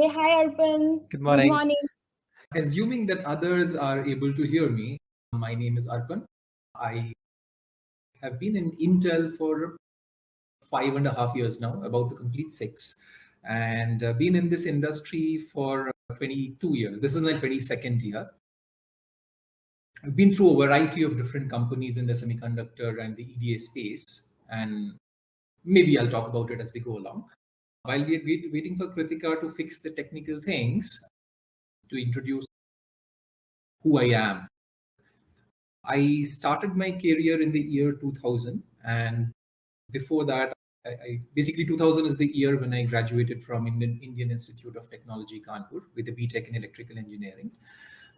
Hey, hi, Arpan. Good Good morning. morning. Assuming that others are able to hear me, my name is Arpan. I have been in Intel for 5.5 years now, about to complete 6, and been in this industry for 22 years. This is my 22nd year. I've been through a variety of different companies in the semiconductor and the EDA space, and maybe I'll talk about it as we go along. While we're waiting for 𝐒𝐞𝐦𝐢𝐬𝐜𝐿 to fix the technical things, to introduce who I am. I started my career in the year 2000, and before that, basically 2000 is the year when I graduated from Indian Institute of Technology, Kanpur, with a BTech in electrical engineering.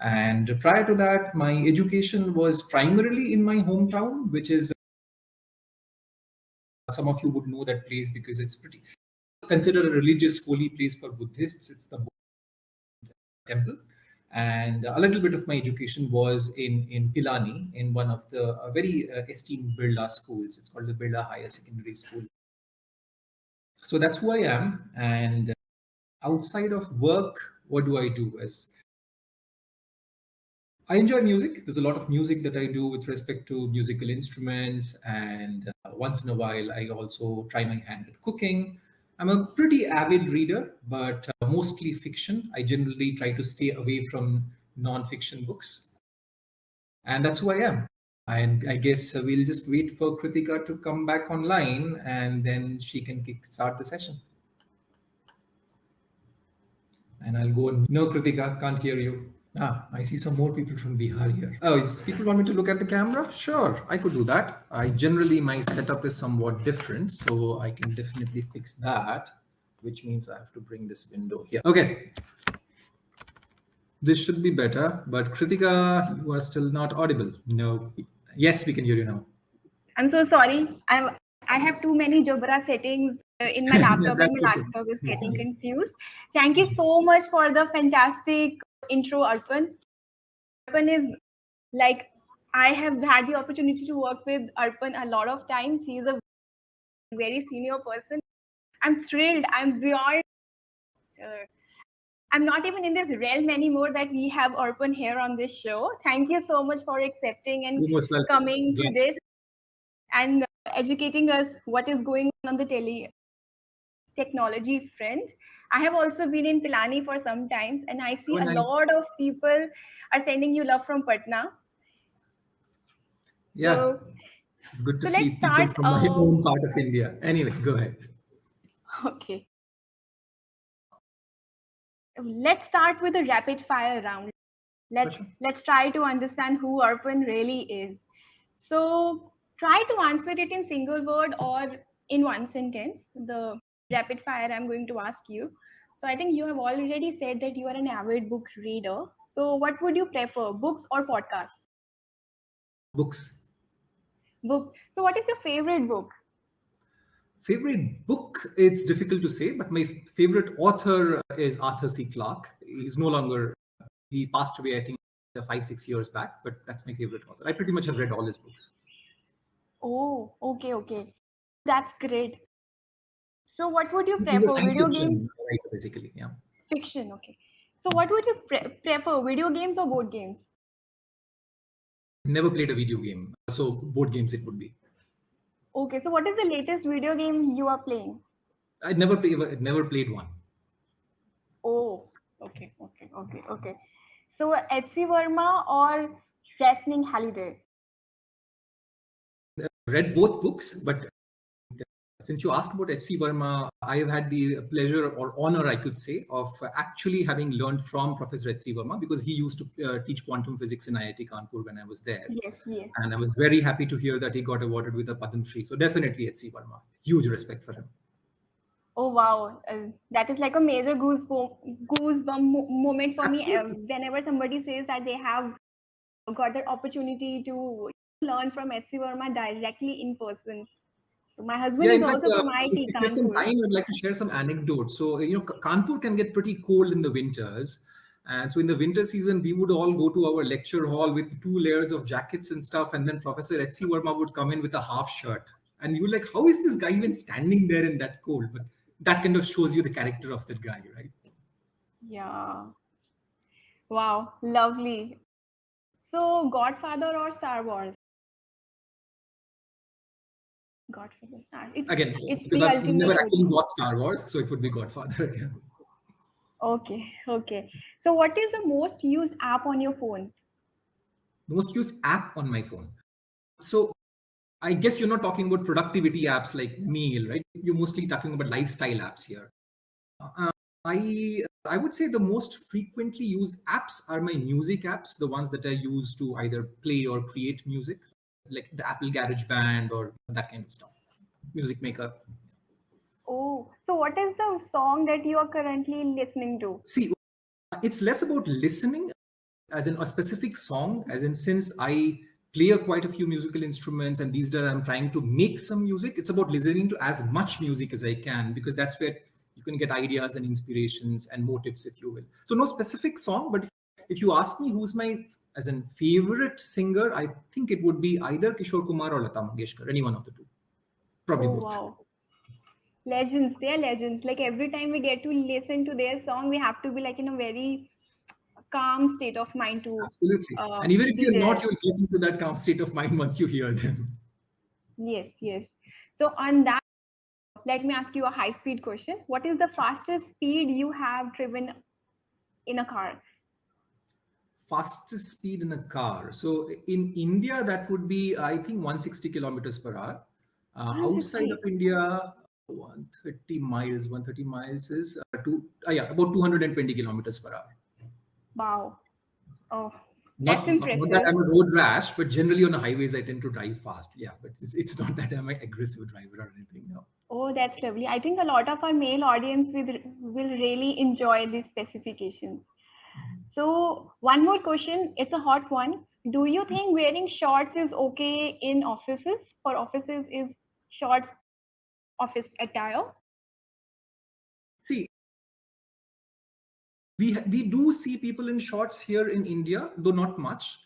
And prior to that, my education was primarily in my hometown, which is, some of you would know that place because it's pretty considered a religious holy place for Buddhists. It's the temple. And a little bit of my education was in Pilani, in one of the very esteemed Birla schools. It's called the Birla Higher Secondary School. So that's who I am. And outside of work, what do I do? I enjoy music. There's a lot of music that I do with respect to musical instruments. And once in a while, I also try my hand at cooking. I'm a pretty avid reader, but mostly fiction. I generally try to stay away from non-fiction books. And that's who I am. And I guess we'll just wait for 𝐒𝐿𝐴 to come back online, and then she can start the session. And I'll go and, no, 𝐒𝐿𝐴, can't hear you. I see some more people from Bihar here. Oh, people want me to look at the camera? Sure, I could do that. My setup is somewhat different, so I can definitely fix that, which means I have to bring this window here. Okay. This should be better, but 𝐒𝐿𝐴, you are still not audible. No. Yes, we can hear you now. I'm so sorry. I have too many Jabra settings in my laptop, and my laptop is getting confused. Thank you so much for the fantastic intro, Arpan. Arpan is like, I have had the opportunity to work with Arpan a lot of times. He's a very senior person. I'm thrilled. I'm beyond. I'm not even in this realm anymore that we have Arpan here on this show. Thank you so much for accepting and coming to this and educating us what is going on the technology front. I have also been in Pilani for some time, and I see a lot of people are sending you love from Patna. Yeah, it's good to see people from my own part of India. Anyway, go ahead. Okay. Let's start with a rapid fire round. Let's try to understand who Arpan really is. So try to answer it in single word or in one sentence. The rapid fire I'm going to ask you. So I think you have already said that you are an avid book reader. So what would you prefer, books or podcasts? Books. Books. So what is your favorite book? Favorite book, it's difficult to say, but my favorite author is Arthur C. Clarke. He's no longer, he passed away, I think, 5-6 years back, but that's my favorite author. I pretty much have read all his books. Oh, okay. That's great. So what would you prefer, video games? Basically, yeah. Fiction, okay. So what would you prefer, video games or board games? Never played a video game, so board games it would be. Okay, so what is the latest video game you are playing? I never played one. Oh, okay. So 𝐤𝐳 Verma or Wrestling Holiday? Read both books, but since you asked about 𝐤𝐳 Verma, I have had the pleasure or honor, I could say, of actually having learned from Professor 𝐤𝐳 Verma, because he used to teach quantum physics in IIT Kanpur when I was there. Yes. And I was very happy to hear that he got awarded with a Padma Shri. So definitely 𝐤𝐳 Verma. Huge respect for him. Oh, wow. That is like a major goosebump moment for me. Whenever somebody says that they have got the opportunity to learn from 𝐤𝐳 Verma directly in person. So my husband is also from IIT Kanpur. If some time, I'd like to share some anecdotes. So, Kanpur can get pretty cold in the winters. And so in the winter season, we would all go to our lecture hall with 2 layers of jackets and stuff. And then Professor 𝐤𝐳 Verma would come in with a half shirt. And you were like, how is this guy even standing there in that cold? But that kind of shows you the character of that guy, right? Yeah. Wow, lovely. So, Godfather or Star Wars? Godfather. Again, It's because the I've never ultimate actually OG. watched Star Wars, so it would be Godfather again. Okay, okay. So, what is the most used app on your phone? Most used app on my phone. So I guess you're not talking about productivity apps like Meal, right? You're mostly talking about lifestyle apps here. Uh, I would say the most frequently used apps are my music apps, the ones that I use to either play or create music, like the Apple GarageBand or that kind of stuff, Music Maker. Oh, so what is the song that you are currently listening to? See, it's less about listening as in a specific song, as in since I play quite a few musical instruments and these days I'm trying to make some music, it's about listening to as much music as I can, because that's where you can get ideas and inspirations and motives, if you will. So no specific song, but if you ask me who's my as in favorite singer, I think it would be either Kishore Kumar or Lata Mangeshkar, any one of the two, probably Oh, both. wow. Legends, they're legends. Like every time we get to listen to their song, we have to be like in a very calm state of mind to Absolutely. And even if be you're not, there. you'll get into that calm state of mind once you hear them. Yes, yes. So on that, let me ask you a high speed question. What is the fastest speed you have driven in a car? Fastest speed in a car. So in India, that would be, I think, 160 kilometers per hour. Outside of 160. India, 130 miles is about 220 kilometers per hour. Wow. Oh, that's Not that impressive. I'm a road rash, but generally on the highways, I tend to drive fast. Yeah, but it's not that I'm an aggressive driver or anything. No. Oh, that's lovely. I think a lot of our male audience will really enjoy these specifications. So, one more question. It's a hot one. Do you think wearing shorts is okay in offices? For offices, is shorts office attire? See, we do see people in shorts here in India, though not much.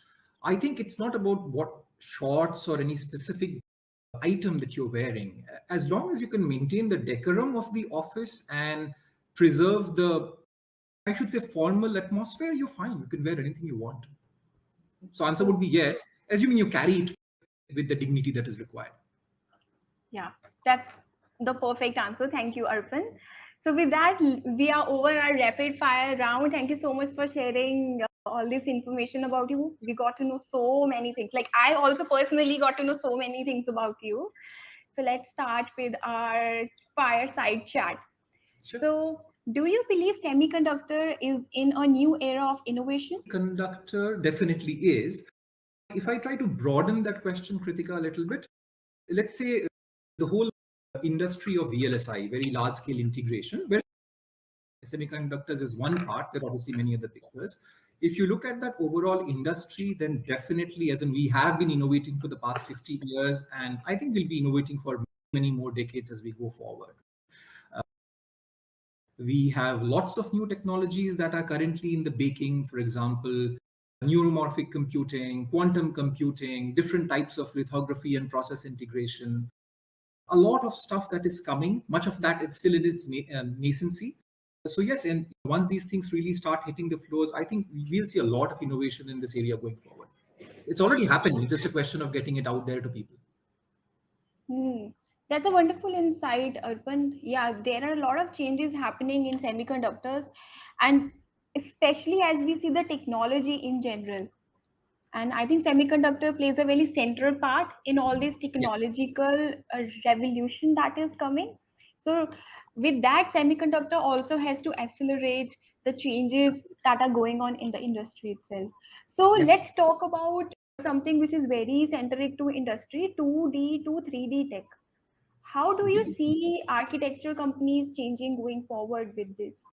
I think it's not about what shorts or any specific item that you're wearing. As long as you can maintain the decorum of the office and preserve the, I should say, formal atmosphere, you're fine. You can wear anything you want. So answer would Oh, be yes, assuming you carry it with the dignity that is required. yeah, that's the perfect answer. Thank you, Arpan. So, with that, we are over our rapid fire round. Thank you so much for sharing all this information about you. We got to know so many things. Like, I also personally got to know so many things about you. So, let's start with our fireside chat. Sure. So, do you believe semiconductor is in a new era of innovation? Conductor definitely is. If I try to broaden that question, Kritika, a little bit, let's say the whole industry of VLSI, very large scale integration, where semiconductors is one part. There are obviously many other pictures. If you look at that overall industry, then definitely, as in we have been innovating for the past 50 years, and I think we'll be innovating for many more decades as we go forward. We have lots of new technologies that are currently in the baking. For example, neuromorphic computing, quantum computing, different types of lithography and process integration. A lot of stuff that is coming. Much of that it's still in its nascency. So yes, and once these things really start hitting the floors, I think we'll see a lot of innovation in this area going forward. It's already happening. It's just a question of getting it out there to people. Hmm. That's a wonderful insight, Arpan. Yeah, there are a lot of changes happening in semiconductors, and especially as we see the technology in general. And I think semiconductor plays a very central part in all this Yeah. technological revolution that is coming. So, with that, semiconductor also has to accelerate the changes that are going on in the industry itself. So, Yes. let's talk about something which is very centric to industry 2D to 3D tech. How do you see architecture companies changing going forward with this?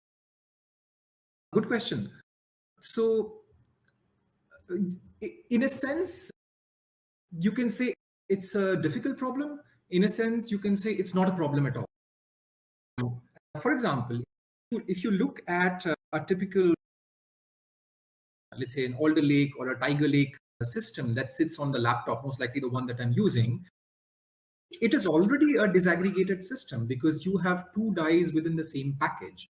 Good question. So, in a sense, you can say it's a difficult problem. In a sense, you can say it's not a problem at all. For example, if you look at a typical, let's say, an Alder Lake or a Tiger Lake system that sits on the laptop, most likely the one that I'm using, it is already a disaggregated system because you have two dies within the same package.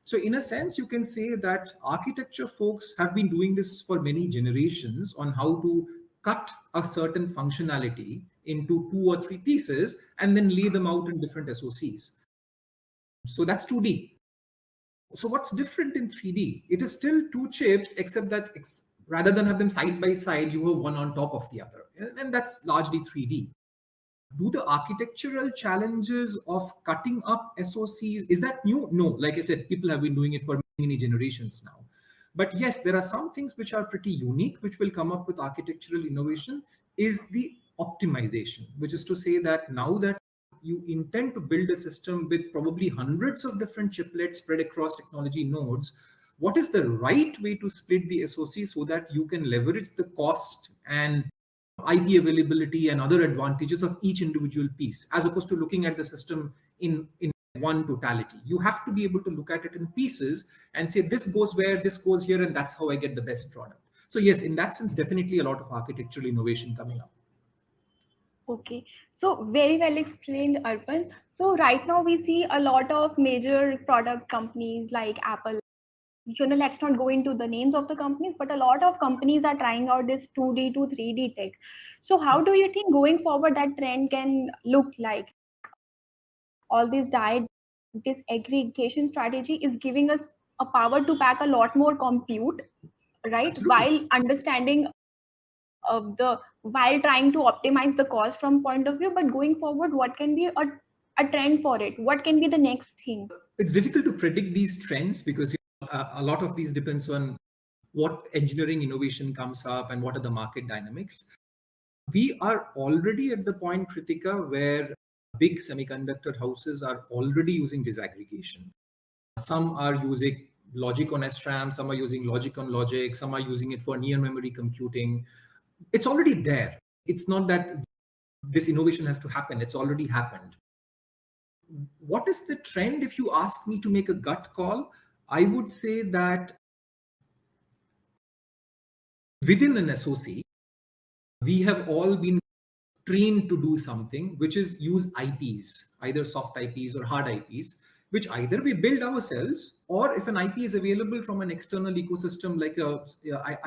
So in a sense, you can say that architecture folks have been doing this for many generations on how to cut a certain functionality into 2 or 3 pieces and then lay them out in different SoCs. So that's 2D. So what's different in 3D? It is still 2 chips, except that rather than have them side by side, you have one on top of the other. And that's largely 3D. Do the architectural challenges of cutting up SoCs, is that new? No, like I said, people have been doing it for many generations now. But yes, there are some things which are pretty unique, which will come up with architectural innovation, is the optimization, which is to say that now that you intend to build a system with probably hundreds of different chiplets spread across technology nodes, what is the right way to split the SoC so that you can leverage the cost and IP availability and other advantages of each individual piece, as opposed to looking at the system in one totality. You have to be able to look at it in pieces and say, this goes where, this goes here, and that's how I get the best product. So yes, in that sense, definitely a lot of architectural innovation coming up. Okay, so very well explained, Arpan. So right now we see a lot of major product companies like Apple. Let's not go into the names of the companies, but a lot of companies are trying out this 2D to 3D tech. So how do you think going forward that trend can look like? All this disaggregation strategy is giving us a power to pack a lot more compute, right? Absolutely. While understanding while trying to optimize the cost from point of view, but going forward, what can be a trend for it? What can be the next thing? It's difficult to predict these trends because a lot of these depends on what engineering innovation comes up and what are the market dynamics. We are already at the point, Kritika, where big semiconductor houses are already using disaggregation. Some are using logic on SRAM, some are using logic on logic, some are using it for near memory computing. It's already there. It's not that this innovation has to happen. It's already happened. What is the trend? If you ask me to make a gut call, I would say that within an SoC, we have all been trained to do something, which is use IPs, either soft IPs or hard IPs, which either we build ourselves, or if an IP is available from an external ecosystem like a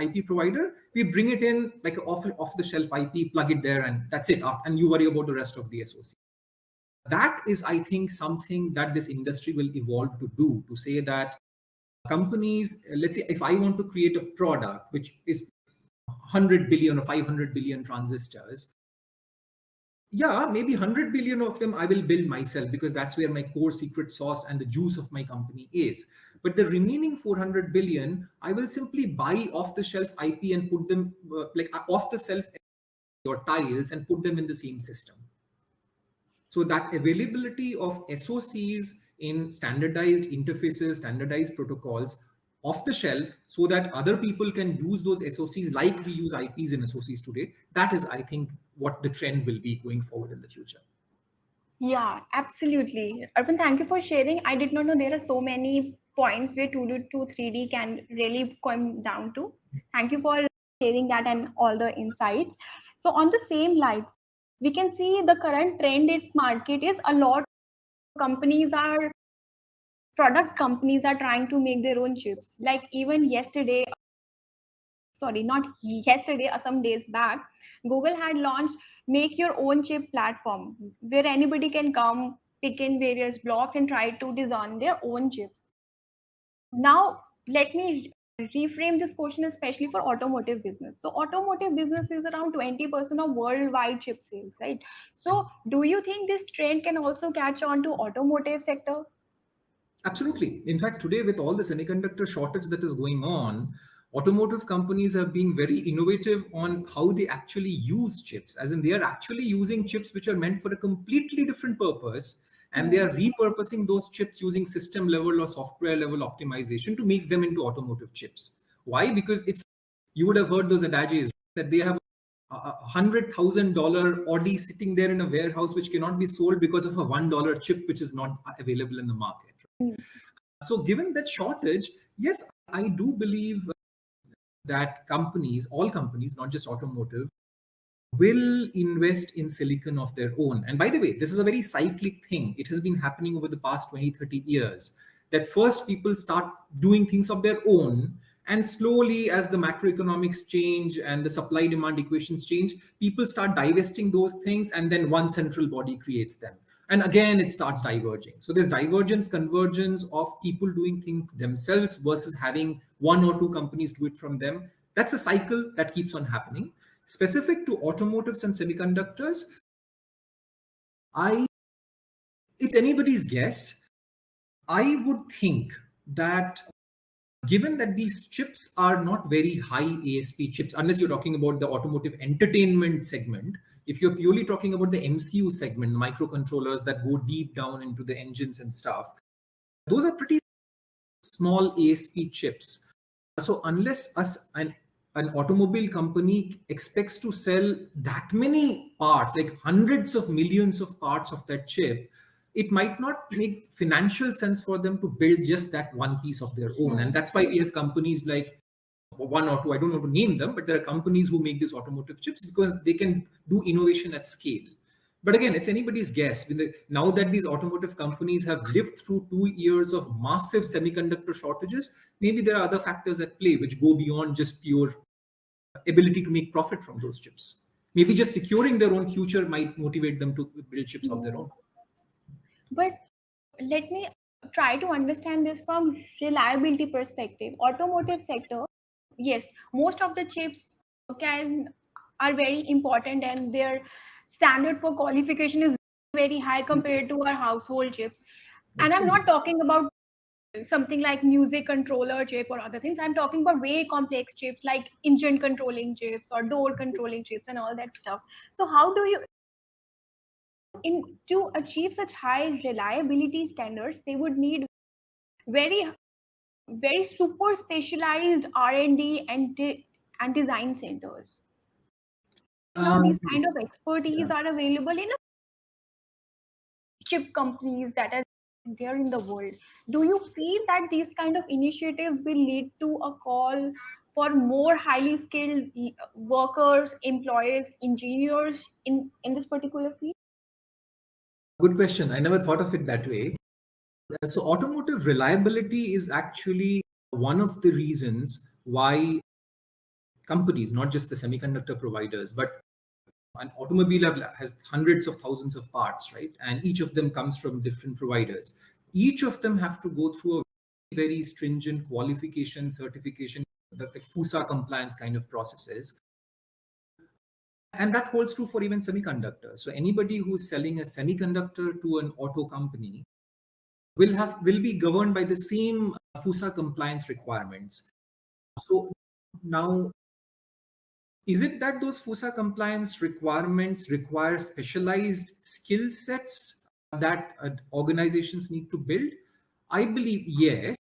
IP provider, we bring it in like an off-the-shelf IP, plug it there, and that's it. And you worry about the rest of the SoC. That is, I think, something that this industry will evolve to do, to say that companies, let's say if I want to create a product which is 100 billion or 500 billion transistors, yeah, maybe 100 billion of them I will build myself because that's where my core secret sauce and the juice of my company is. But the remaining 400 billion, I will simply buy off the shelf IP and put them off the shelf or tiles and put them in the same system. So that availability of SoCs in standardized interfaces, standardized protocols off the shelf so that other people can use those SoCs like we use IPs in SoCs today, that is, I think, what the trend will be going forward in the future. Yeah, absolutely. Arpan, thank you for sharing. I did not know there are so many points where 2D to 3D can really come down to. Thank you for sharing that and all the insights. So on the same light, we can see the current trend in market is a lot of product companies are trying to make their own chips. Like even yesterday, not yesterday, some days back, Google had launched make your own chip platform where anybody can come, pick in various blocks and try to design their own chips. Now, let me reframe this question, especially for automotive business. So automotive business is around 20% of worldwide chip sales, right? So do you think this trend can also catch on to automotive sector? Absolutely. In fact, today with all the semiconductor shortage that is going on, automotive companies are being very innovative on how they actually use chips, as in they are actually using chips which are meant for a completely different purpose, and they are repurposing those chips using system level or software level optimization to make them into automotive chips. Why? Because you would have heard those adages that they have $100,000 Audi sitting there in a warehouse which cannot be sold because of a $1 chip which is not available in the market. So given that shortage, yes, I do believe that all companies, not just automotive, will invest in silicon of their own. And by the way, this is a very cyclic thing. It has been happening over the past 20, 30 years that first people start doing things of their own, and slowly as the macroeconomics change and the supply demand equations change, people start divesting those things, and then one central body creates them. And again, it starts diverging. So there's divergence, convergence of people doing things themselves versus having one or two companies do it from them. That's a cycle that keeps on happening. Specific to automotives and semiconductors, it's anybody's guess. I would think that given that these chips are not very high ASP chips, unless you're talking about the automotive entertainment segment, if you're purely talking about the MCU segment, microcontrollers that go deep down into the engines and stuff, those are pretty small ASP chips. So unless an automobile company expects to sell that many parts, like hundreds of millions of parts of that chip, it might not make financial sense for them to build just that one piece of their own. And that's why we have companies like one or two, I don't know to name them, but there are companies who make these automotive chips because they can do innovation at scale. But again, it's anybody's guess. Now that these automotive companies have lived through 2 years of massive semiconductor shortages, maybe there are other factors at play which go beyond just pure ability to make profit from those chips. Maybe just securing their own future might motivate them to build chips of their own. But let me try to understand this from reliability perspective. Automotive sector, yes, most of the chips are very important, and their standard for qualification is very high compared to our household chips. And I'm not talking about something like music controller chip or other things. I'm talking about way complex chips like engine controlling chips or door controlling chips and all that stuff. So how do you, to achieve such high reliability standards, they would need very very super specialized R&D and design centers. Now these kind of expertise are available in chip companies that are there in the world. Do you feel that these kind of initiatives will lead to a call for more highly skilled workers, employees, engineers in this particular field? Good question. I never thought of it that way. So automotive reliability is actually one of the reasons why companies, not just the semiconductor providers, but an automobile has hundreds of thousands of parts, right? And each of them comes from different providers. Each of them have to go through a very stringent qualification, certification, the FUSA compliance kind of processes. And that holds true for even semiconductors. So anybody who's selling a semiconductor to an auto company will be governed by the same FUSA compliance requirements. So now, is it that those FUSA compliance requirements require specialized skill sets that organizations need to build? I believe yes.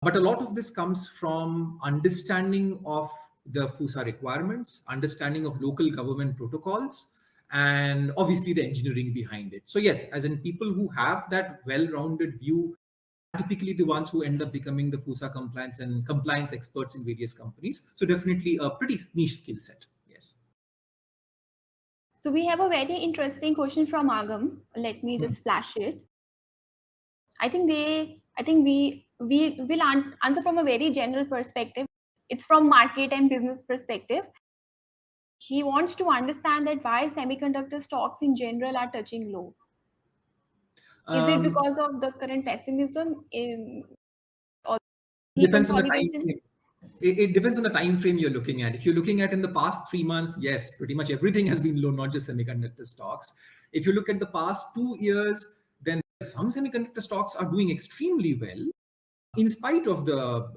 But a lot of this comes from understanding of the FUSA requirements, understanding of local government protocols, and obviously the engineering behind it. So yes, as in people who have that well-rounded view, typically the ones who end up becoming the FUSA compliance and compliance experts in various companies. So definitely a pretty niche skill set. Yes. So we have a very interesting question from Agam. Let me just flash it. I think we will answer from a very general perspective. It's from market and business perspective. He wants to understand that why semiconductor stocks in general are touching low. Is it because of the current pessimism or depends on the time frame. It depends on the time frame you're looking at. If you're looking at in the past 3 months, yes, pretty much everything has been low, not just semiconductor stocks. If you look at the past 2 years, then some semiconductor stocks are doing extremely well in spite of the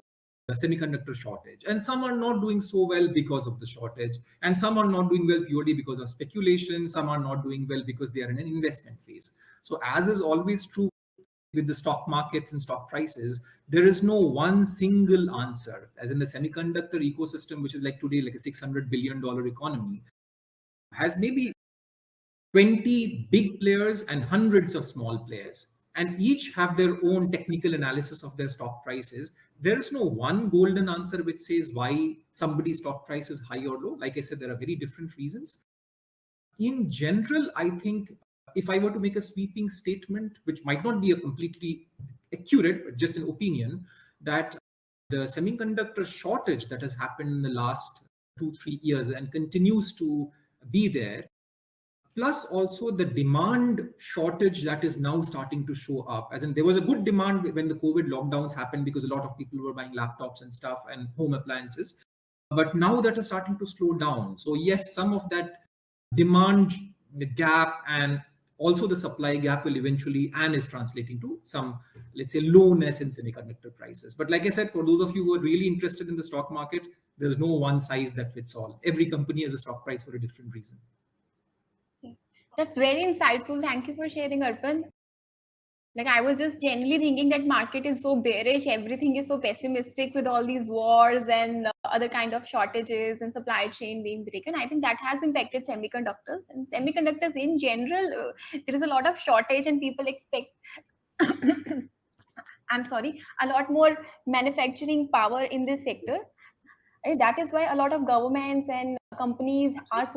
semiconductor shortage, and some are not doing so well because of the shortage, and some are not doing well purely because of speculation. Some are not doing well because they are in an investment phase. So as is always true with the stock markets and stock prices, there is no one single answer. As in the semiconductor ecosystem, which is like today like a $600 billion economy, has maybe 20 big players and hundreds of small players, and each have their own technical analysis of their stock prices. There is no one golden answer which says why somebody's stock price is high or low. Like I said, there are very different reasons. In general, I think if I were to make a sweeping statement, which might not be a completely accurate, but just an opinion, that the semiconductor shortage that has happened in the last 2-3 years and continues to be there, plus also the demand shortage that is now starting to show up. As in, there was a good demand when the COVID lockdowns happened because a lot of people were buying laptops and stuff and home appliances. But now that is starting to slow down. So yes, some of that demand gap and also the supply gap will eventually and is translating to some, let's say, lowness in semiconductor prices. But like I said, for those of you who are really interested in the stock market, there's no one size that fits all. Every company has a stock price for a different reason. Yes, that's very insightful. Thank you for sharing, Arpan. Like, I was just generally thinking that market is so bearish, everything is so pessimistic with all these wars and other kind of shortages and supply chain being broken. I think that has impacted semiconductors, and semiconductors in general. There is a lot of shortage, and people expect I'm sorry, a lot more manufacturing power in this sector. That is why a lot of governments and companies are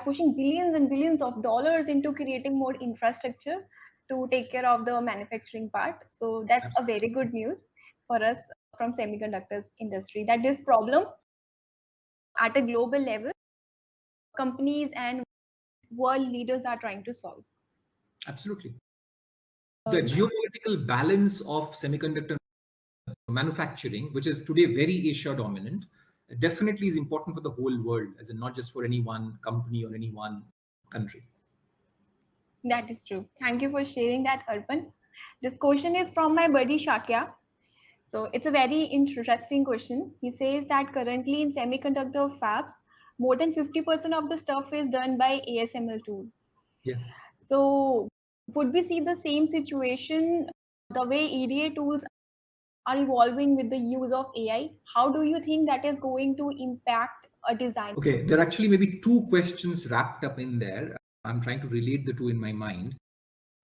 pushing billions and billions of dollars into creating more infrastructure to take care of the manufacturing part. So that's a very good news for us from semiconductors industry, that this problem at a global level, companies and world leaders are trying to solve. Absolutely. The geopolitical balance of semiconductor manufacturing, which is today very Asia dominant, definitely is important for the whole world, as in not just for any one company or any one country. That is true. Thank you for sharing that, Arpan. This question is from my buddy Shakya. So it's a very interesting question. He says that currently in semiconductor fabs, more than 50% of the stuff is done by ASML tool. Yeah. So would we see the same situation the way EDA tools are evolving with the use of AI? How do you think that is going to impact a design? Okay, there are actually maybe two questions wrapped up in there. I'm trying to relate the two in my mind.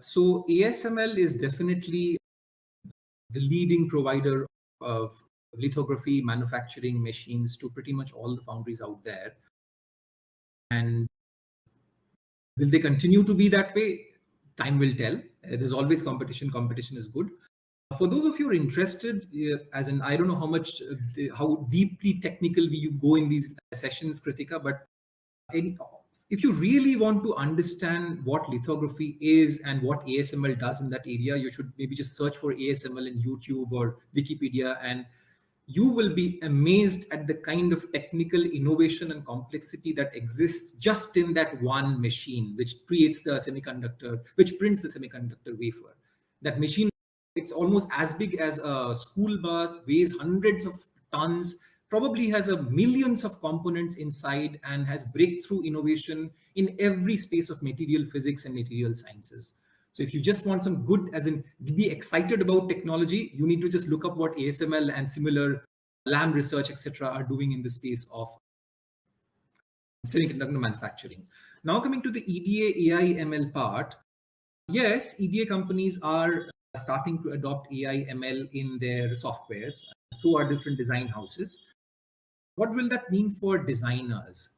So ASML is definitely the leading provider of lithography manufacturing machines to pretty much all the foundries out there. And will they continue to be that way? Time will tell. There's always competition. Competition is good. For those of you who are interested, as in, I don't know how much, how deeply technical we go in these sessions, Kritika, but if you really want to understand what lithography is and what ASML does in that area, you should maybe just search for ASML in YouTube or Wikipedia, and you will be amazed at the kind of technical innovation and complexity that exists just in that one machine, which creates the semiconductor, which prints the semiconductor wafer. That machine, it's almost as big as a school bus, weighs hundreds of tons, probably has a millions of components inside, and has breakthrough innovation in every space of material physics and material sciences. So if you just want some good, as in be excited about technology, you need to just look up what ASML and similar Lam Research, etc., are doing in the space of semiconductor manufacturing. Now coming to the EDA AI ML part, yes, EDA companies are starting to adopt AI ML in their softwares. So are different design houses. What will that mean for designers?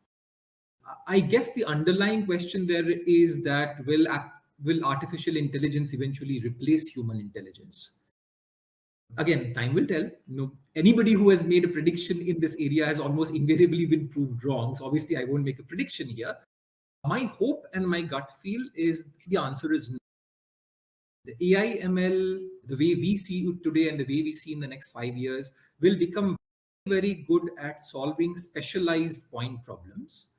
I guess the underlying question there is that will artificial intelligence eventually replace human intelligence? Again, time will tell. Anybody who has made a prediction in this area has almost invariably been proved wrong. So obviously I won't make a prediction here. My hope and my gut feel is the answer is no. The AI ML, the way we see it today and the way we see in the next 5 years, will become very good at solving specialized point problems.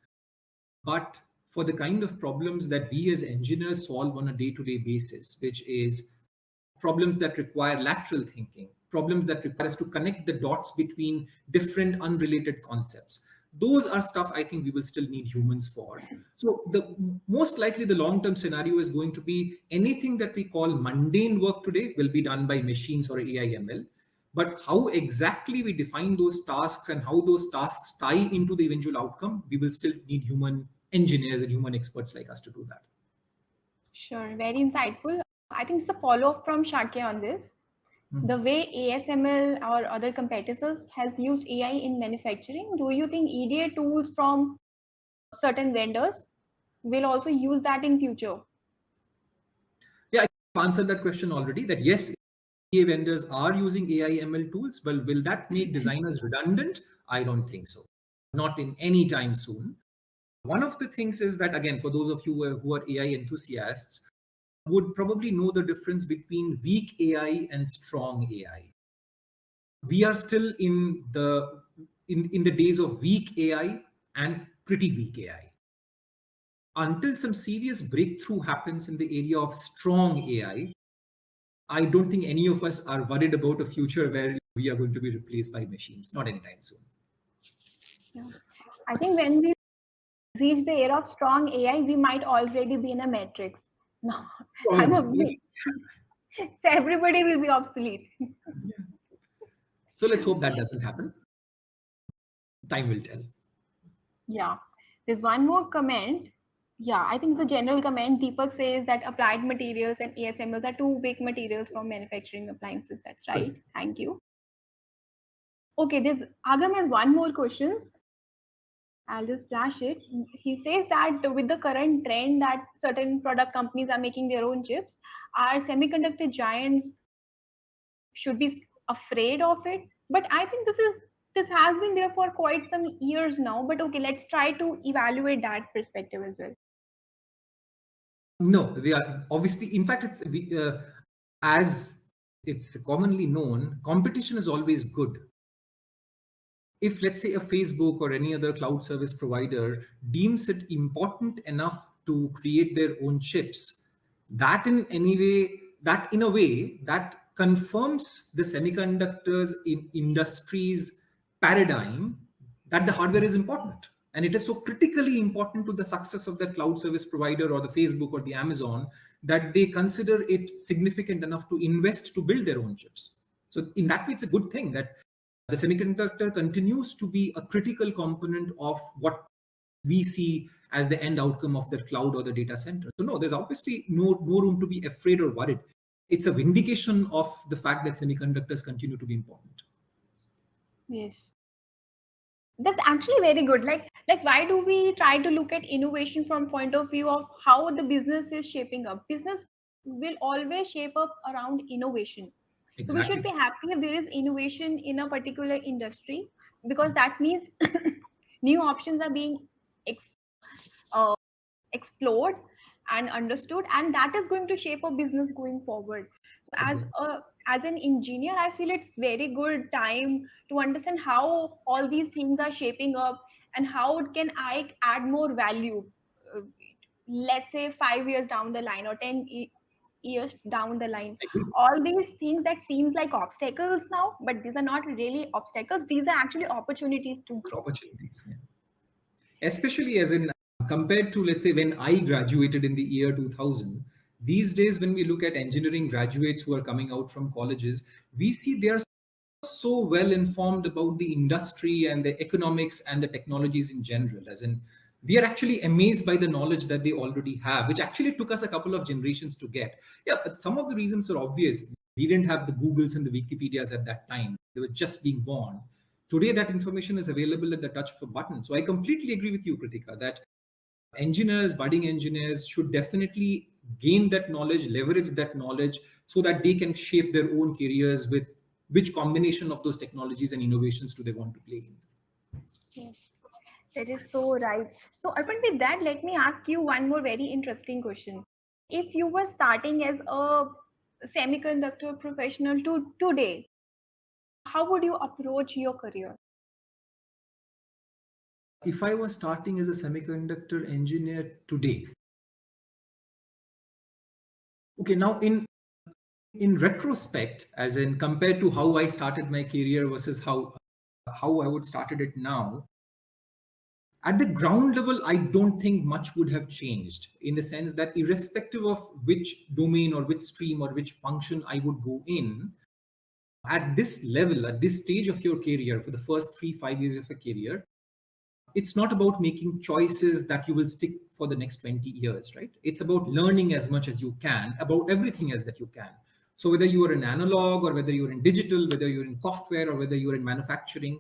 But for the kind of problems that we as engineers solve on a day-to-day basis, which is problems that require lateral thinking, problems that require us to connect the dots between different unrelated concepts, those are stuff I think we will still need humans for. So the most likely the long-term scenario is going to be anything that we call mundane work today will be done by machines or AI ML. But how exactly we define those tasks and how those tasks tie into the eventual outcome, we will still need human engineers and human experts like us to do that. Sure, very insightful. I think it's a follow-up from Shakya on this. The way ASML or other competitors has used AI in manufacturing, do you think EDA tools from certain vendors will also use that in future? Yeah, I've answered that question already, that yes, FPGA vendors are using AI ML tools, but will that make designers redundant? I don't think so. Not in any time soon. One of the things is that, again, for those of you who are AI enthusiasts, would probably know the difference between weak AI and strong AI. We are still in the days of weak AI and pretty weak AI. Until some serious breakthrough happens in the area of strong AI, I don't think any of us are worried about a future where we are going to be replaced by machines. Not anytime soon. Yeah. I think when we reach the era of strong AI, we might already be in a matrix. No, so everybody will be obsolete. Yeah. So let's hope that doesn't happen. Time will tell. Yeah. There's one more comment. Yeah, I think it's a general comment. Deepak says that applied materials and ASMLs are two big materials for manufacturing appliances. That's right. Good. Thank you. Okay, this Agam has one more questions. I'll just flash it. He says that with the current trend that certain product companies are making their own chips, are semiconductor giants should be afraid of it? But I think this has been there for quite some years now. But okay, let's try to evaluate that perspective as well. No, they are obviously. In fact, as it's commonly known, competition is always good. If, let's say, a Facebook or any other cloud service provider deems it important enough to create their own chips, that in a way that confirms the semiconductors in industry's paradigm that the hardware is important. And it is so critically important to the success of the cloud service provider or the Facebook or the Amazon that they consider it significant enough to invest to build their own chips. So in that way, it's a good thing that the semiconductor continues to be a critical component of what we see as the end outcome of the cloud or the data center. So no, there's obviously no room to be afraid or worried. It's a vindication of the fact that semiconductors continue to be important. Yes. That's actually very good. Like why do we try to look at innovation from point of view of how the business is shaping up? Business will always shape up around innovation. Exactly. So we should be happy if there is innovation in a particular industry, because that means new options are being explored and understood, and that is going to shape a business going forward. So as an engineer, I feel it's very good time to understand how all these things are shaping up and how can I add more value, let's say 5 years down the line or 10 years down the line. All these things that seems like obstacles now, but these are not really obstacles, these are actually opportunities to grow. Opportunities, yeah. Especially as in compared to, let's say, when I graduated in the year 2000, these days when we look at engineering graduates who are coming out from colleges, we see they are so well informed about the industry and the economics and the technologies in general. As in, we are actually amazed by the knowledge that they already have, which actually took us a couple of generations to get. Yeah, but some of the reasons are obvious. We didn't have the Googles and the Wikipedias at that time. They were just being born. Today, that information is available at the touch of a button. So I completely agree with you, Kritika, that engineers, budding engineers should definitely gain that knowledge, leverage that knowledge so that they can shape their own careers with which combination of those technologies and innovations do they want to play in. Yes, that is so right. So Arpan, with that, let me ask you one more very interesting question. If you were starting as a semiconductor professional today, how would you approach your career? If I was starting as a semiconductor engineer today, okay, now in retrospect, as in compared to how I started my career versus how I would started it now, at the ground level, I don't think much would have changed, in the sense that irrespective of which domain or which stream or which function I would go in, at this level, at this stage of your career, for the first 3-5 years of a career, it's not about making choices that you will stick for the next 20 years, right? It's about learning as much as you can about everything else that you can. So whether you are in analog or whether you're in digital, whether you're in software or whether you're in manufacturing,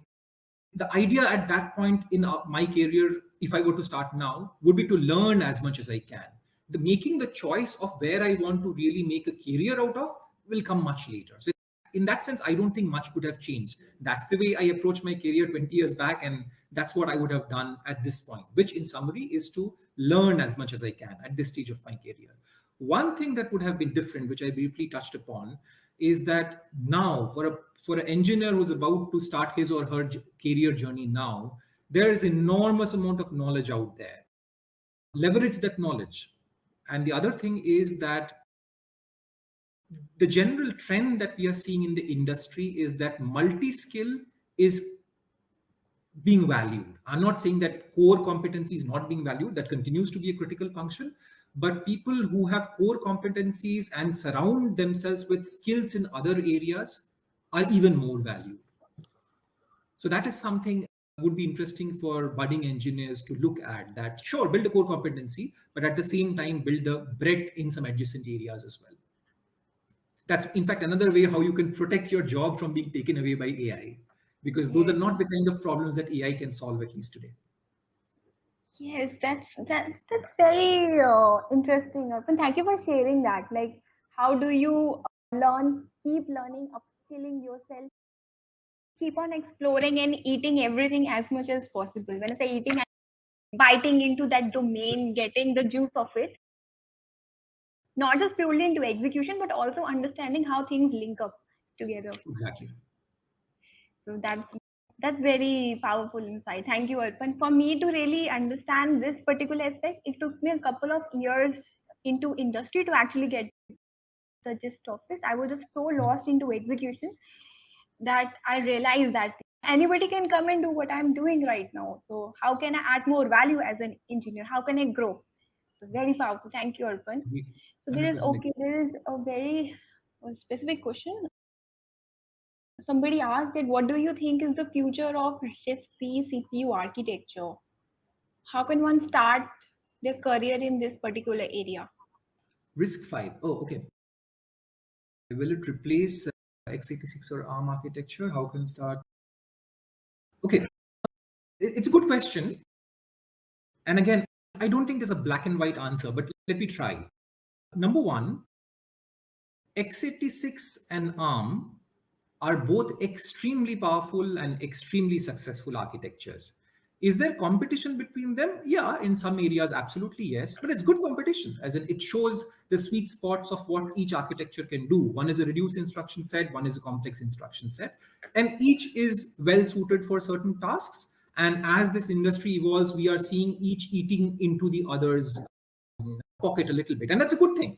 the idea at that point in my career, if I were to start now, would be to learn as much as I can. Making the choice of where I want to really make a career out of will come much later. So in that sense, I don't think much would have changed. That's the way I approached my career 20 years back, and that's what I would have done at this point, which in summary is to learn as much as I can at this stage of my career. One thing that would have been different, which I briefly touched upon, is that now for an engineer who's about to start his or her career journey now, there is enormous amount of knowledge out there. Leverage that knowledge. And the other thing is that the general trend that we are seeing in the industry is that multi-skill is being valued. I'm not saying that core competency is not being valued. That continues to be a critical function. But people who have core competencies and surround themselves with skills in other areas are even more valued. So that is something would be interesting for budding engineers to look at, that sure, build a core competency, but at the same time, build the breadth in some adjacent areas as well. That's in fact another way how you can protect your job from being taken away by AI, because those are not the kind of problems that AI can solve, at least today. Yes, that's very interesting, Arpan. Thank you for sharing that. Like, how do you keep learning, upskilling yourself, keep on exploring and eating everything as much as possible? When I say eating, I'm biting into that domain, getting the juice of it, not just purely into execution, but also understanding how things link up together. Exactly. So that's very powerful insight. Thank you, Arpan. For me to really understand this particular aspect, it took me a couple of years into industry to actually get the gist of it. I was just so lost into execution that I realized that anybody can come and do what I'm doing right now. So how can I add more value as an engineer? How can I grow? So very powerful. Thank you, Arpan. So there is 100%. a very specific question. Somebody asked that what do you think is the future of RISC-V CPU architecture? How can one start their career in this particular area? RISC-V. Oh, okay. Will it replace x86 or ARM architecture? How can start? Okay, it's a good question. And again, I don't think there's a black and white answer, but let me try. Number one, x86 and ARM are both extremely powerful and extremely successful architectures. Is there competition between them? Yeah, in some areas, absolutely yes. But it's good competition, as in it shows the sweet spots of what each architecture can do. One is a reduced instruction set, one is a complex instruction set, and each is well suited for certain tasks. And as this industry evolves, we are seeing each eating into the other's pocket a little bit, and that's a good thing.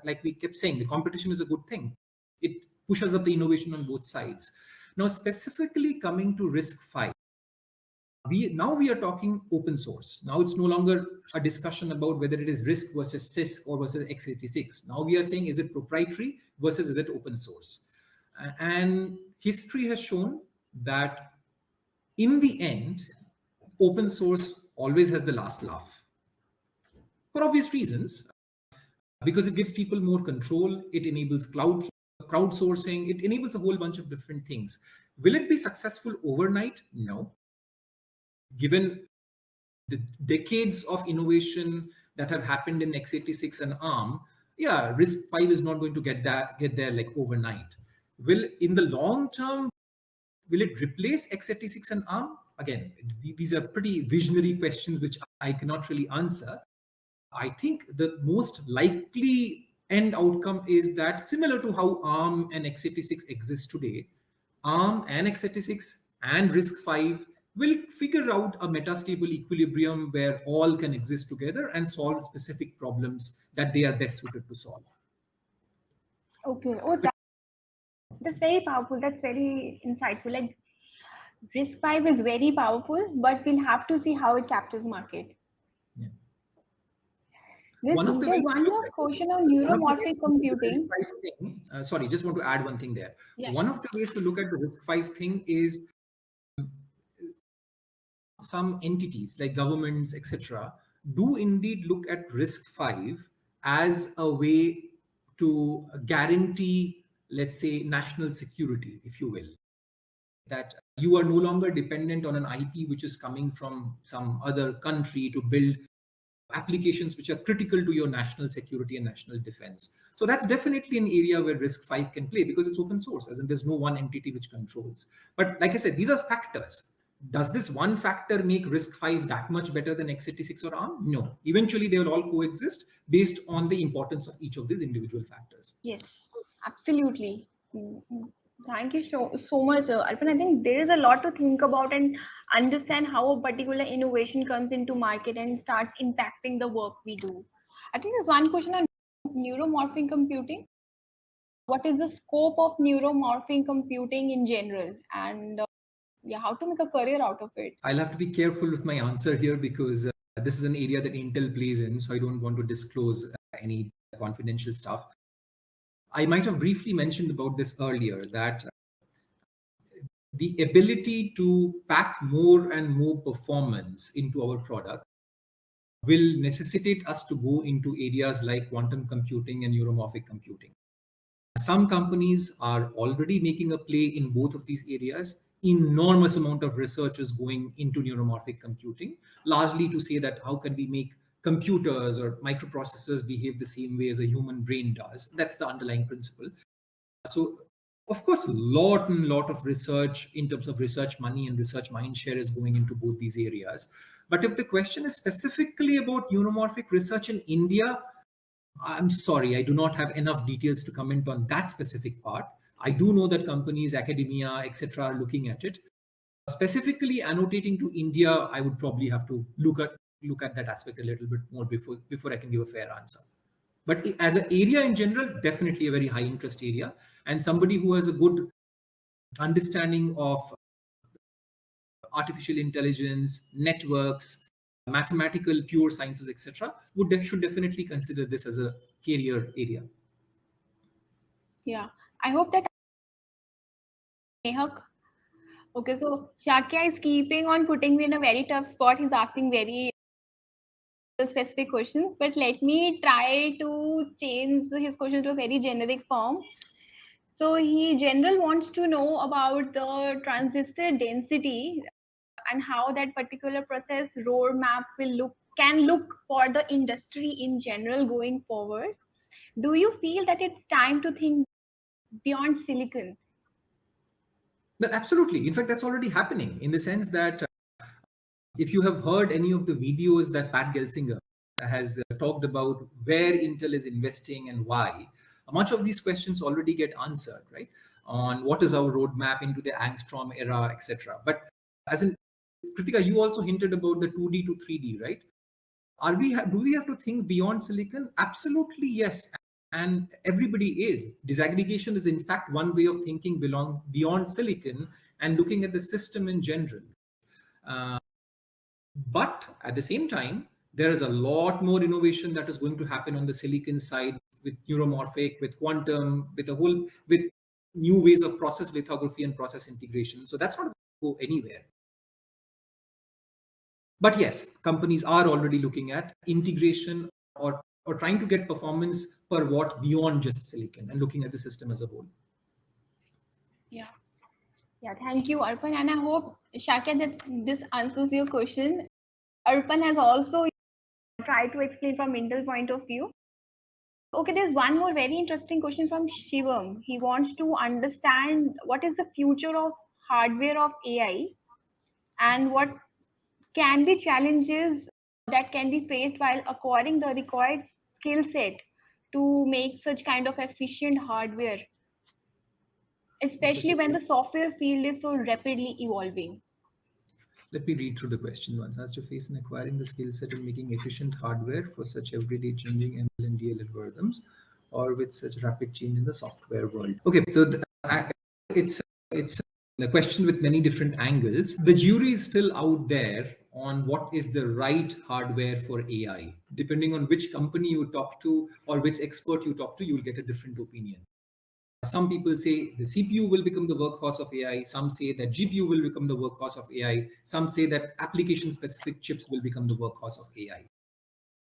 Like we kept saying, the competition is a good thing. It pushes up the innovation on both sides. Now, specifically coming to RISC-V, we are talking open source. Now it's no longer a discussion about whether it is RISC versus CISC or versus x86. Now we are saying, is it proprietary versus is it open source? And history has shown that in the end, open source always has the last laugh, for obvious reasons, because it gives people more control. It enables crowdsourcing. It enables a whole bunch of different things. Will it be successful overnight? No. Given the decades of innovation that have happened in x86 and ARM, yeah, RISC-V is not going to get there like overnight. In the long term, will it replace x86 and ARM? Again, these are pretty visionary questions which I cannot really answer. I think the most likely end outcome is that, similar to how ARM and x86 exist today, ARM and x86 and RISC-V will figure out a metastable equilibrium where all can exist together and solve specific problems that they are best suited to solve. Okay. Oh, that's very powerful. That's very insightful. Like, RISC-V is very powerful, but we'll have to see how it captures market. Yeah. There's one more question on neuromorphic computing. Sorry, just want to add one thing there. Yeah. One of the ways to look at the RISC-V thing is some entities like governments, etc., do indeed look at RISC-V as a way to guarantee, let's say, national security, if you will. That you are no longer dependent on an IP which is coming from some other country to build applications which are critical to your national security and national defense. So that's definitely an area where RISC-V can play because it's open source, as in there's no one entity which controls. But like I said, these are factors. Does this one factor make RISC-V that much better than x86 or ARM? No. Eventually, they will all coexist based on the importance of each of these individual factors. Yes, absolutely. Thank you so much, Arpan. I think there is a lot to think about and understand how a particular innovation comes into market and starts impacting the work we do. I think there's one question on neuromorphic computing. What is the scope of neuromorphic computing in general, and yeah, how to make a career out of it? I'll have to be careful with my answer here because this is an area that Intel plays in, so I don't want to disclose any confidential stuff. I might have briefly mentioned about this earlier, that the ability to pack more and more performance into our product will necessitate us to go into areas like quantum computing and neuromorphic computing. Some companies are already making a play in both of these areas. Enormous amount of research is going into neuromorphic computing, largely to say that how can we make computers or microprocessors behave the same way as a human brain does. That's the underlying principle. So, of course, a lot of research in terms of research money and research mind share is going into both these areas. But if the question is specifically about neuromorphic research in India, I'm sorry, I do not have enough details to comment on that specific part. I do know that companies, academia, etc., are looking at it. Specifically annotating to India, I would probably have to look at that aspect a little bit more before I can give a fair answer. But as an area in general, definitely a very high interest area, and somebody who has a good understanding of artificial intelligence, networks, mathematical, pure sciences, etc., should definitely consider this as a career area. Yeah, I hope that Nehak. Okay, so Shakya is keeping on putting me in a very tough spot. He's asking very specific questions, but let me try to change his question to a very generic form. So he general wants to know about the transistor density and how that particular process roadmap can look for the industry in general going forward. Do you feel that it's time to think beyond silicon? But absolutely. In fact, that's already happening in the sense that if you have heard any of the videos that Pat Gelsinger has talked about where Intel is investing and why, much of these questions already get answered, right? On what is our roadmap into the Angstrom era, etc. But as in Kritika, you also hinted about the 2D to 3D, right? Do we have to think beyond silicon? Absolutely, yes. And everybody is. Disaggregation is in fact one way of thinking beyond silicon and looking at the system in general. But at the same time, there is a lot more innovation that is going to happen on the silicon side with neuromorphic, with quantum, with new ways of process lithography and process integration. So that's not going to go anywhere. But yes, companies are already looking at integration or trying to get performance per watt beyond just silicon and looking at the system as a whole. Yeah. Yeah, thank you, Arpan. And I hope, Shakya, that this answers your question. Arpan has also tried to explain from Intel point of view. Okay, there's one more very interesting question from Shivam. He wants to understand what is the future of hardware of AI and what can be challenges that can be faced while acquiring the required skill set to make such kind of efficient hardware, especially when the software field is so rapidly evolving. Let me read through the question once. Has to face in acquiring the skill set in making efficient hardware for such everyday changing ML and DL algorithms, or with such rapid change in the software world. Okay, so it's a question with many different angles. The jury is still out there on what is the right hardware for AI. Depending on which company you talk to or which expert you talk to, you will get a different opinion. Some people say the CPU will become the workhorse of AI. Some say that GPU will become the workhorse of AI. Some say that application-specific chips will become the workhorse of AI.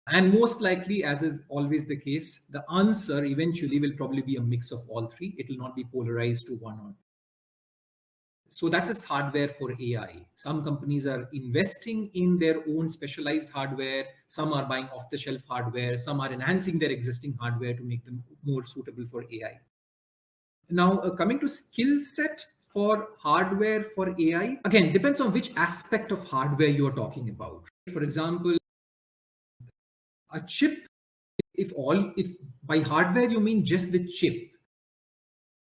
And most likely, as is always the case, the answer eventually will probably be a mix of all three. It will not be polarized to one or So that's this hardware for AI. Some companies are investing in their own specialized hardware. Some are buying off-the-shelf hardware. Some are enhancing their existing hardware to make them more suitable for AI. Now, coming to skill set for hardware for AI, again, depends on which aspect of hardware you're talking about. For example, a chip, if by hardware you mean just the chip,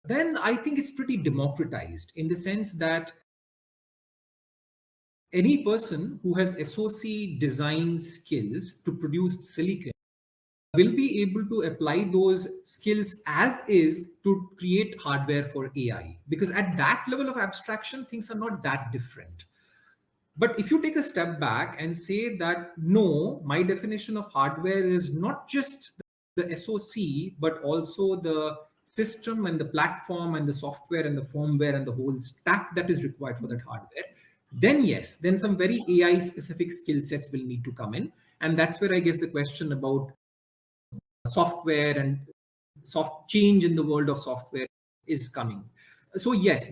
then I think it's pretty democratized in the sense that any person who has SoC design skills to produce silicon will be able to apply those skills as is to create hardware for AI. Because at that level of abstraction, things are not that different. But if you take a step back and say that, no, my definition of hardware is not just the SoC, but also the system and the platform and the software and the firmware and the whole stack that is required for that hardware, then yes, then some very AI specific skill sets will need to come in. And that's where I guess the question about software and soft change in the world of software is coming. So yes,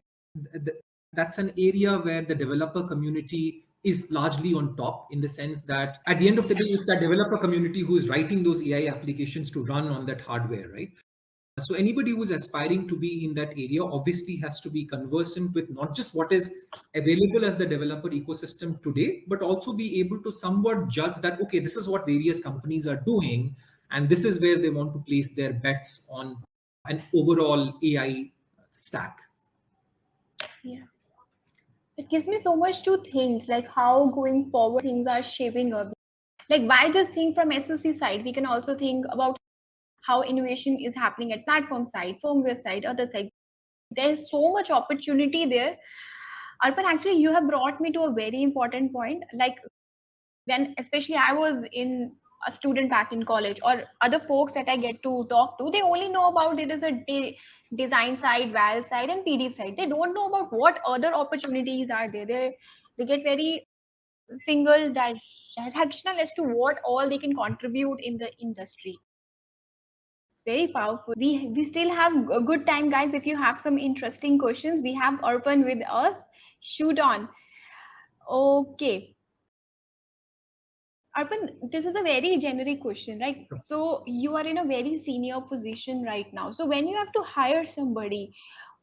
that's an area where the developer community is largely on top, in the sense that at the end of the day, it's the developer community who is writing those AI applications to run on that hardware, right? So anybody who's aspiring to be in that area obviously has to be conversant with not just what is available as the developer ecosystem today, but also be able to somewhat judge that, okay, this is what various companies are doing, and this is where they want to place their bets on an overall AI stack. Yeah. It gives me so much to think, like how going forward things are shaping up. Like why just think from SoC side? We can also think about how innovation is happening at platform side, firmware side, other side. There's so much opportunity there. Arpan, actually, you have brought me to a very important point. Like when, especially, I was in a student back in college, or other folks that I get to talk to, they only know about it as a design side, val side, and PD side. They don't know about what other opportunities are there. They get very single directional as to what all they can contribute in the industry. It's very powerful. We still have a good time, guys. If you have some interesting questions, we have Arpan with us. Shoot on. Okay. Arpan, this is a very generic question, right? So you are in a very senior position right now. So when you have to hire somebody,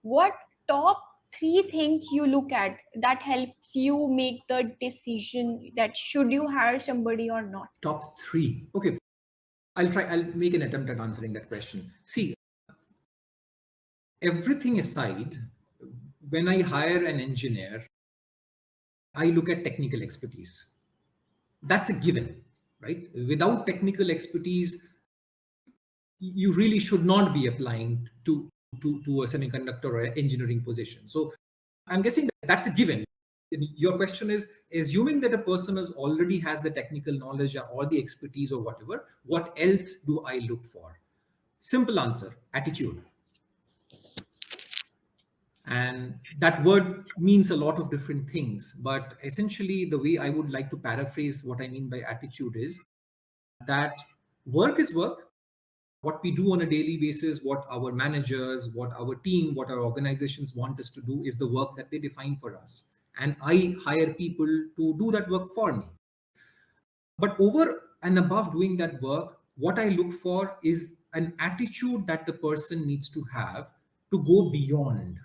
what top three things you look at that helps you make the decision that should you hire somebody or not? Top three. Okay. I'll make an attempt at answering that question. See, everything aside, when I hire an engineer, I look at technical expertise. That's a given, right? Without technical expertise, you really should not be applying to a semiconductor or engineering position. So I'm guessing that's a given. Your question is, assuming that a person already has the technical knowledge or the expertise or whatever, what else do I look for? Simple answer, attitude. And that word means a lot of different things. But essentially, the way I would like to paraphrase what I mean by attitude is that work is work. What we do on a daily basis, what our managers, what our team, what our organizations want us to do is the work that they define for us. And I hire people to do that work for me. But over and above doing that work, what I look for is an attitude that the person needs to have to go beyond.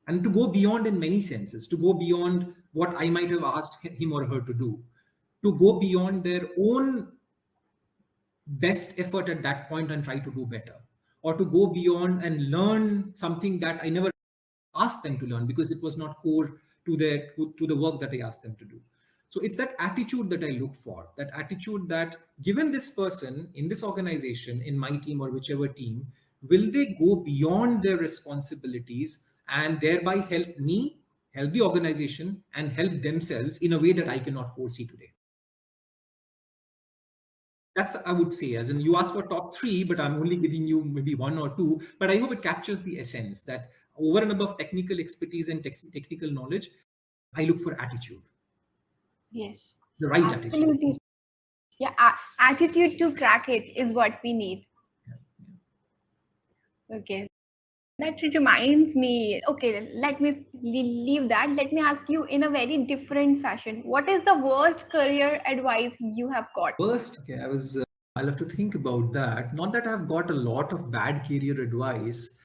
And to go beyond in many senses, to go beyond what I might have asked him or her to do, to go beyond their own best effort at that point and try to do better, or to go beyond and learn something that I never asked them to learn because it was not core to the work that I asked them to do. So it's that attitude that I look for, that attitude that given this person in this organization, in my team or whichever team, will they go beyond their responsibilities and thereby help me, help the organization, and help themselves in a way that I cannot foresee today. That's, I would say, as in you asked for top three, but I'm only giving you maybe one or two, but I hope it captures the essence that over and above technical expertise and technical knowledge, I look for attitude. Yes. The right Absolutely. attitude. Yeah, attitude to crack it is what we need. Yeah. Okay. That reminds me. Okay, let me leave that. Let me ask you in a very different fashion. What is the worst career advice you have got? First, okay, I'll have to think about that. Not that I've got a lot of bad career advice.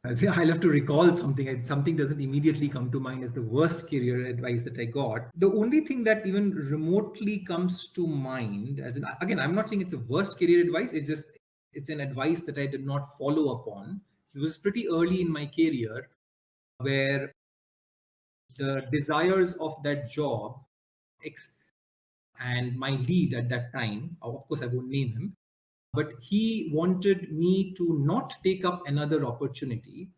I'll have to recall something. Something doesn't immediately come to mind as the worst career advice that I got. The only thing that even remotely comes to mind, as in, again, I'm not saying it's a worst career advice. It's an advice that I did not follow upon. It was pretty early in my career where the desires of that job, and my lead at that time, of course, I won't name him, but he wanted me to not take up another opportunity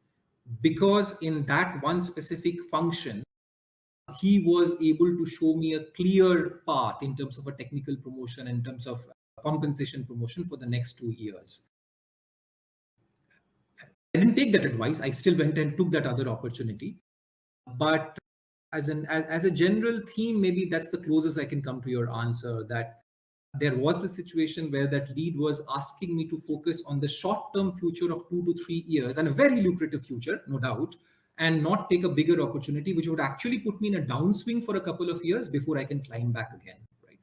because in that one specific function, he was able to show me a clear path in terms of a technical promotion, in terms of compensation promotion for the next 2 years. I didn't take that advice. I still went and took that other opportunity. But as a general theme, maybe that's the closest I can come to your answer, that there was the situation where that lead was asking me to focus on the short-term future of 2 to 3 years, and a very lucrative future, no doubt, and not take a bigger opportunity, which would actually put me in a downswing for a couple of years before I can climb back again. Right.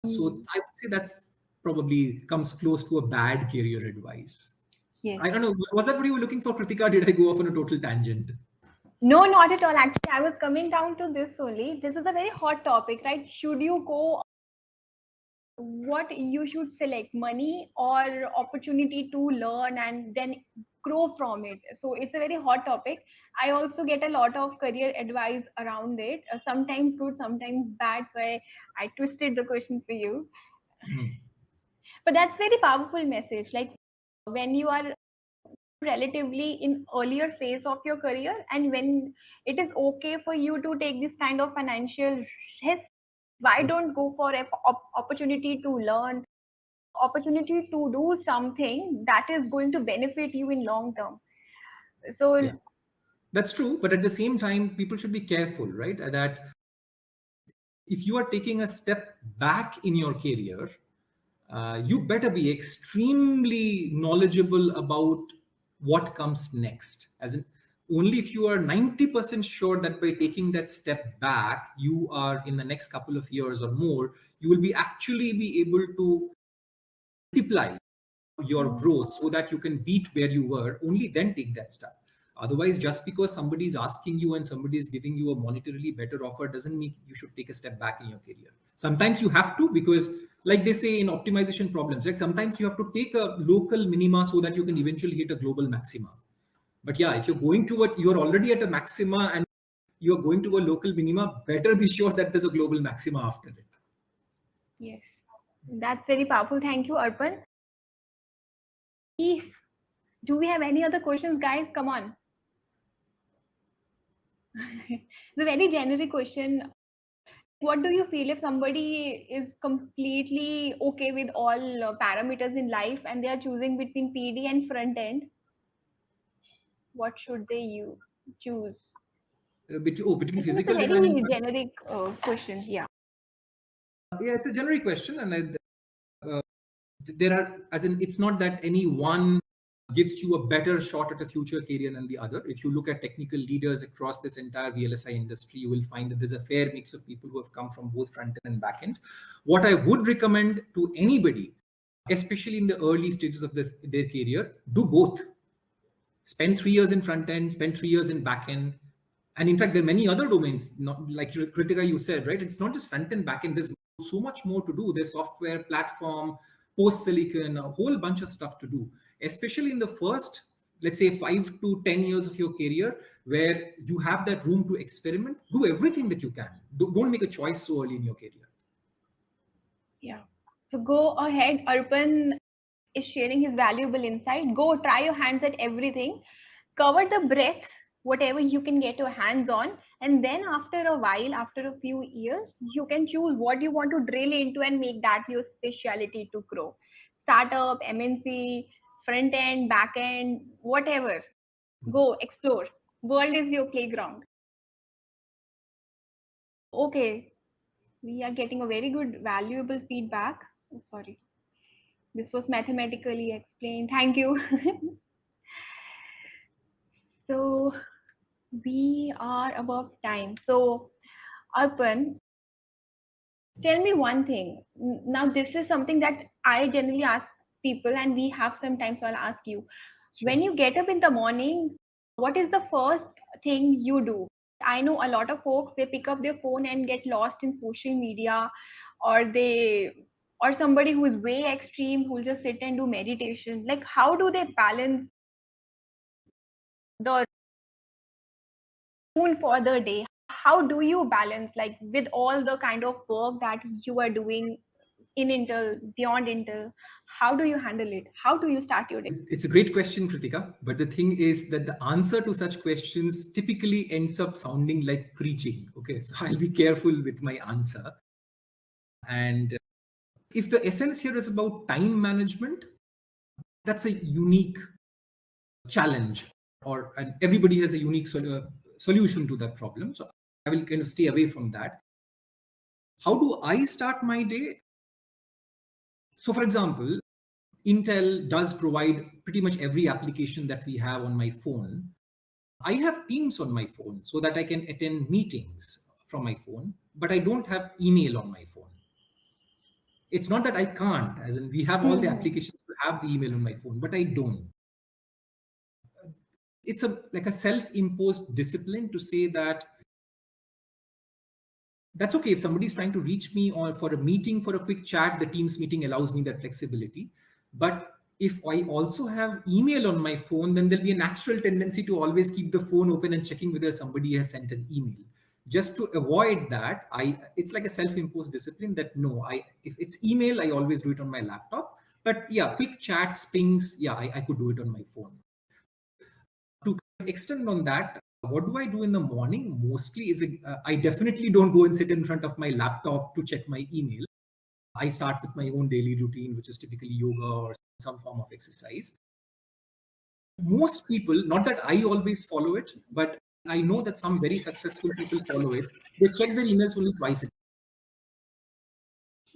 So I would say that's probably comes close to a bad career advice. Yes. I don't know. Was that what you were looking for, Kritika? Did I go off on a total tangent? No, not at all. Actually, I was coming down to this only. This is a very hot topic, right? Should you go, what you should select, money or opportunity to learn and then grow from it? So it's a very hot topic. I also get a lot of career advice around it, sometimes good, sometimes bad. So I twisted the question for you. But that's very powerful message. Like when you are relatively in earlier phase of your career, and when it is okay for you to take this kind of financial risk, why don't go for an opportunity to learn, opportunity to do something that is going to benefit you in long term? So Yeah, that's true. But at the same time, people should be careful, right? That if you are taking a step back in your career, you better be extremely knowledgeable about what comes next. As in, only if you are 90% sure that by taking that step back, you are in the next couple of years or more, you will be actually be able to multiply your growth so that you can beat where you were, only then take that step. Otherwise, just because somebody is asking you and somebody is giving you a monetarily better offer doesn't mean you should take a step back in your career. Sometimes you have to, because like they say in optimization problems, like sometimes you have to take a local minima so that you can eventually hit a global maxima. But yeah, if you're going to what you're already at a maxima and you're going to a local minima, better be sure that there's a global maxima after it. yes, that's very powerful. Thank you, Arpan. Do we have any other questions, guys? Come on. It's a very generic question. What do you feel if somebody is completely okay with all parameters in life and they are choosing between PD and front end? What should they choose? Between I think it's a physical design and very generic question. Yeah. yeah, it's a generic question, and there are, as in, it's not that any one gives you a better shot at a future career than the other. If you look at technical leaders across this entire VLSI industry, you will find that there's a fair mix of people who have come from both front end and back end. What I would recommend to anybody, especially in the early stages of their career, do both. Spend 3 years in front end, spend 3 years in back end. And in fact, there are many other domains, not like Kritika, you said, right? It's not just front end, back end. There's so much more to do. There's software, platform, post silicon, a whole bunch of stuff to do, especially in the first, let's say, 5 to 10 years of your career, where you have that room to experiment. Do everything that you can. Don't make a choice so early in your career. Yeah. So go ahead. Arpan is sharing his valuable insight. Go try your hands at everything. Cover the breadth, whatever you can get your hands on. And then after a while, after a few years, you can choose what you want to drill into and make that your specialty to grow. Startup, MNC, front end, back end, whatever. Go explore. World is your playground. Okay, we are getting a very good, valuable feedback. Oh, sorry. This was mathematically explained. Thank you. So we are above time. So Arpan, tell me one thing. Now this is something that I generally ask people, and we have some time, so I'll ask you. Sure. When you get up in the morning, what is the first thing you do? I know a lot of folks, they pick up their phone and get lost in social media, or or somebody who is way extreme who'll just sit and do meditation. Like, how do they balance the tune for the day? How do you balance, like, with all the kind of work that you are doing in Intel, beyond Intel? How do you handle it? How do you start your day? It's a great question, Kritika. But the thing is that the answer to such questions typically ends up sounding like preaching. Okay, so I'll be careful with my answer. And if the essence here is about time management, that's a unique challenge, or and everybody has a unique solution to that problem. So I will kind of stay away from that. How do I start my day? So, for example, Intel does provide pretty much every application that we have on my phone. I have Teams on my phone so that I can attend meetings from my phone, but I don't have email on my phone. It's not that I can't, as in we have all the Hmm. applications to have the email on my phone, but I don't. It's a like a self-imposed discipline to say that that's okay if somebody is trying to reach me or for a meeting, for a quick chat, the Teams meeting allows me that flexibility. But if I also have email on my phone, then there'll be a natural tendency to always keep the phone open and checking whether somebody has sent an email. Just to avoid that, it's like a self-imposed discipline that no, I if it's email, I always do it on my laptop. But yeah, quick chats, pings, yeah, I could do it on my phone. To extend on that, what do I do in the morning? Mostly I definitely don't go and sit in front of my laptop to check my email. I start with my own daily routine, which is typically yoga or some form of exercise. Most people, not that I always follow it, but I know that some very successful people follow it. They check their emails only twice a day.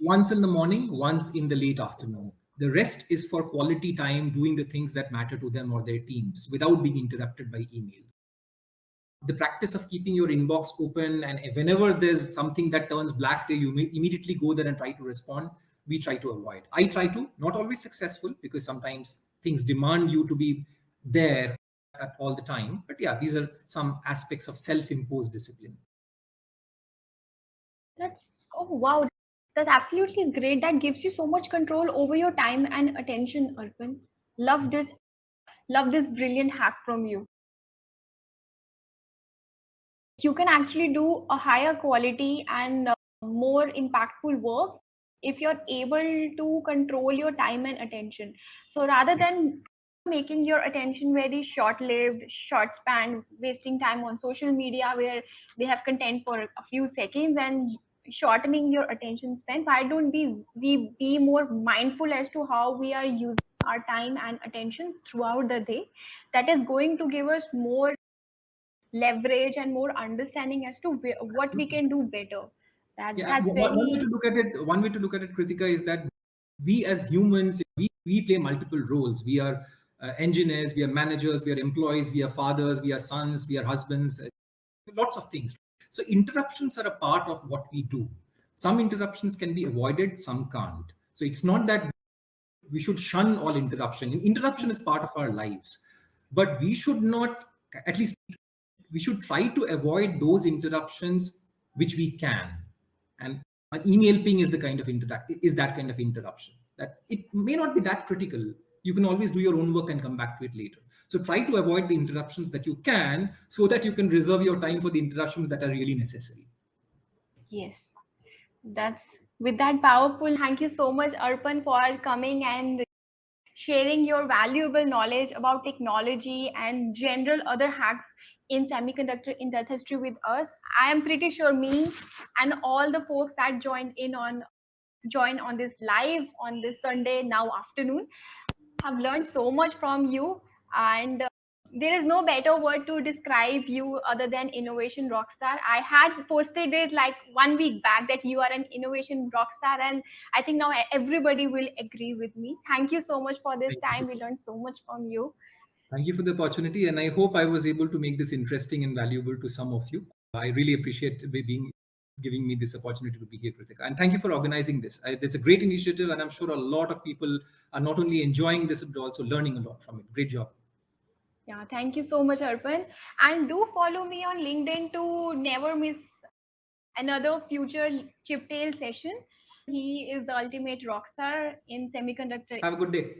Once in the morning, once in the late afternoon. The rest is for quality time, doing the things that matter to them or their teams without being interrupted by email. The practice of keeping your inbox open, and whenever there's something that turns black there, you may immediately go there and try to respond. We try to avoid. I try to, not always successful, because sometimes things demand you to be there at all the time. But yeah, these are some aspects of self-imposed discipline. That's, oh wow, that's absolutely great. That gives you so much control over your time and attention, Arpan. Love this, love this brilliant hack from you. You can actually do a higher quality and more impactful work if you're able to control your time and attention. So rather than making your attention very short lived, short span, wasting time on social media where they have content for a few seconds and shortening your attention span, why don't we be more mindful as to how we are using our time and attention throughout the day? That is going to give us more leverage and more understanding as to what we can do better. Yeah, That's one way very, to look at it, Kritika, is that we as humans, we play multiple roles. We are engineers, we are managers, we are employees, we are fathers, we are sons, we are husbands, lots of things. So interruptions are a part of what we do. Some interruptions can be avoided, some can't. So it's not that we should shun all interruption. Interruption is part of our lives, but we should not, at least we should try to avoid those interruptions which we can. And an email ping is that kind of interruption, that it may not be that critical. You can always do your own work and come back to it later. So try to avoid the interruptions that you can, so that you can reserve your time for the interruptions that are really necessary. yes, that's with that powerful. Thank you so much, Arpan, for coming and sharing your valuable knowledge about technology and general other hacks in semiconductor industry with us. I am pretty sure me and all the folks that join on this live on this Sunday now afternoon have learned so much from you, and there is no better word to describe you other than innovation rockstar. I had posted it like 1 week back that you are an innovation rockstar, and I think now everybody will agree with me. Thank you so much for this Thank time. you. We learned so much from you. Thank you for the opportunity, and I hope I was able to make this interesting and valuable to some of you. I really appreciate giving me this opportunity to be here, Kritika. And thank you for organizing this. It's a great initiative, and I'm sure a lot of people are not only enjoying this, but also learning a lot from it. Great job. Yeah, thank you so much, Arpan. And do follow me on LinkedIn to never miss another future ChipTales session. He is the ultimate rock star in semiconductor. Have a good day.